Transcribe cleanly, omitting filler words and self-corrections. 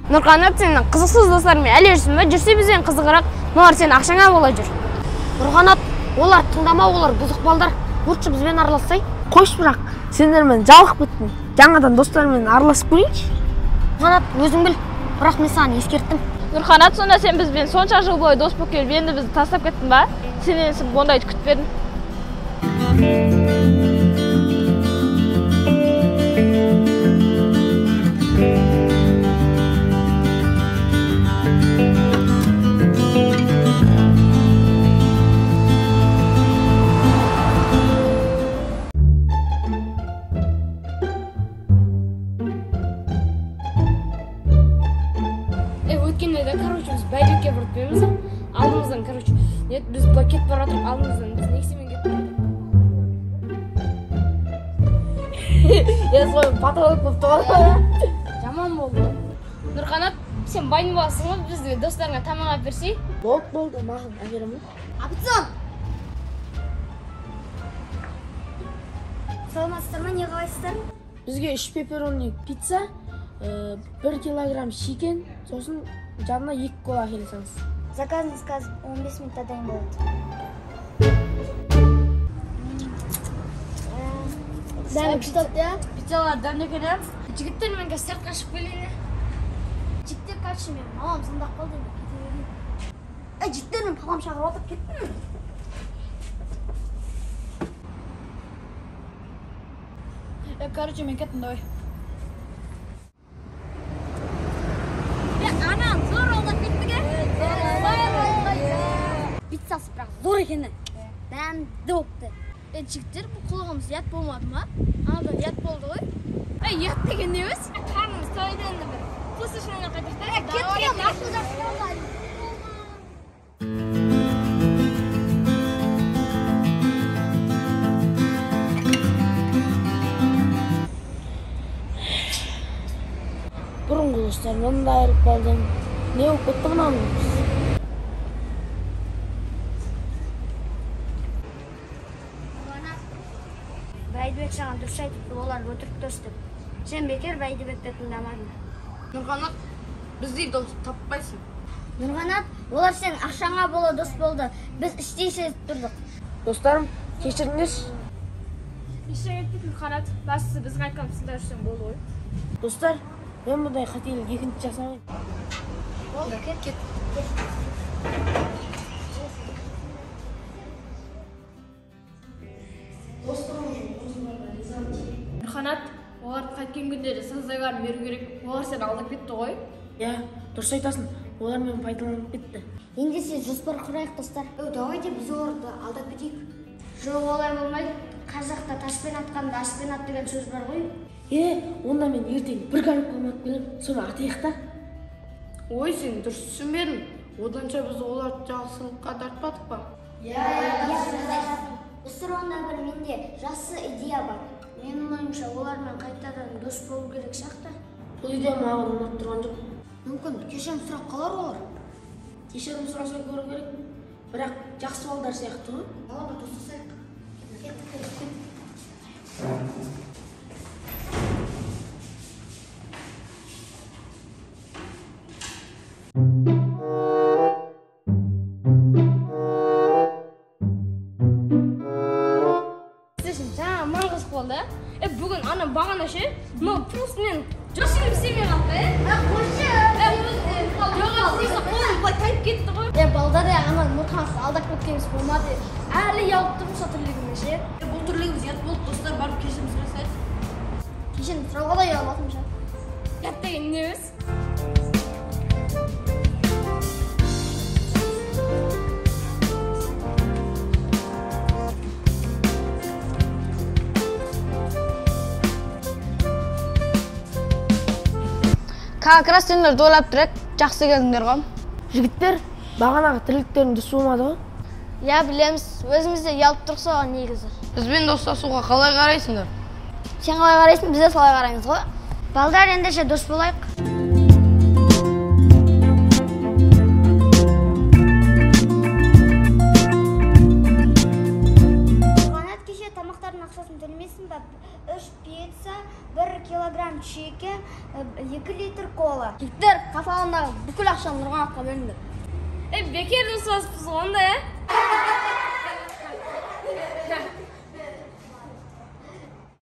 Нұрқанат, сенің қызықсыз достарымен әлі жүрсің бе? Жүрсе бізбен қызығырақ, олар сен ақшаңа бола жүр. Нұрқанат, олар тыңдамау, олар бұзық балдар. Лучше бізбен аралассай. Қош, бірақ сендермен жалғып біттім. Жаңадан достармен араласып көрейінші. Нұрқанат, өзің біл, бірақ мен саған ескерттім. Нұрқанат, сонда сен бізбен сонша жыл бойы дос болып келіп, енді бізді тастап кеттің ба? Сенен ондайды күтпедім. Өткенде де, біз бәйдекке бұрып береміз. Алдымыздан, біз блокет бар атып, алдымыздан біз нексемен кеттік. Солай патолог болып тұғын. Жаман болды. Нұрқанат, сен байын боласың ғой, бізді достарыңа тамақ алып берсей? Болды, маған әперемін. Абытсон! Саламатсыздар ма, не қалайсыздар? Бізге 3 пепперони пицца, 1 килограмм шикен, сосын жанына 2 кола әкелсеңіз. Заказыңыз қазір 15 минутта дайын болады. Дәмі күштапты, пиццалар дәмді екен. Жігіттер мен қазір сыртқа шығып келейін. Жігіттер қайтшы, мен мамам сындақ қалды, мен кете берейін. Жігіттер мен папам шағырып отырып кеттім. Короче, мен кеттім, давай. Анам зор олдап кеттік, пиццасы бірақ зор екені. Дәмді болыпты. Жігіттер, бұл құлығымыз ят болмады ма? Анадан ят болды ғой. Ят деген не өз? Қарнымыз тойды енді бір. Пұсышынан қайтақта. Кеттім, жақсы болған. Бұрынғы достарымнан да айырып қалдым. Не болып кетті мұнамыз? Бәйдібек саған дұрыс айтыпты, олар өтірік достып. Сен бекер Бәйдібекті тыңдамадың. Нұрқанат, біздей дос таппайсың. Нұрғанат, олар сен ақшаңа бола дос болды. Біз іштей тұрдық. Достарым, кешіріңдерші. Ешен еттік Нұрқанат, бастысы біз қайтқан сылдар жүрсен болды ғой. Достар, мен бұндай қателік екінші жасамайын. Болды, кет. Нұрқанат, олар қайткен күндері саздайларын беру керек. Олар сен алдап кетті ғой. Дұрыс айтасың, олар мен пайдаланып кетті. Енді сен жоспар құрайық, достар. Давайте біз оларды алдап кетейік. Жоқ, олай болмайды. Қазақта таспен атқанда аспен ат деген сөз бар ғой. Онда мен ертең бір гаріп қалмап келем, соны атайық та. Ой, сен дұрыс түсінбедің. Оданша біз оларды жақсылыққа тартпадық па? Достар, онда бір менде жақсы идея бар. Менің ойымша олармен қайтадан дос болу керек шақты. Бұл идея маған ұнап тұрған жоқ. Мүмкін кешірім сұрақ қалар олар. Кешірім сұраса көру керек, бірақ жақсы балдар сияқты ғой. Алаба достасайық. Бүгін анам бағана ше, просто мен жошын істемей қалды, Қойшы! қолым бұлай тайып кетті ғой. Балдар анан Нұрқанатты алдап кеткеніміз болмады. Әлі ұялып тұрмыз тірлігіме ше. Бұл түрлігіміз ят болды, достар, барып кешірім сұрасайық. Кешен сұрауға да ұялатым ше. Ят деген не өз? Как раз сендерді ойлап тұрек, жақсы келдіңдер ғой. Жігіттер, бағанағы тірліктерің дұрыс болмады ғой? Білеміз, өзімізде ұялып тұрса оған негізі. Бізбен достасуға қалай қарайсыңдар? Сен қалай қарайсың, біз де солай қараймыз ғой. Балдар, ендеше дос болайық. Нұрғанат, кеше тамақтардың ақшасын төлемейсің ба? 3 пицца, 1 килограмм чеке, 2 litr kola. Жігіттер, қапағындағы бүкіл ақшаны Нұрғанатқа бөліңдер. Бекер досасыз онда,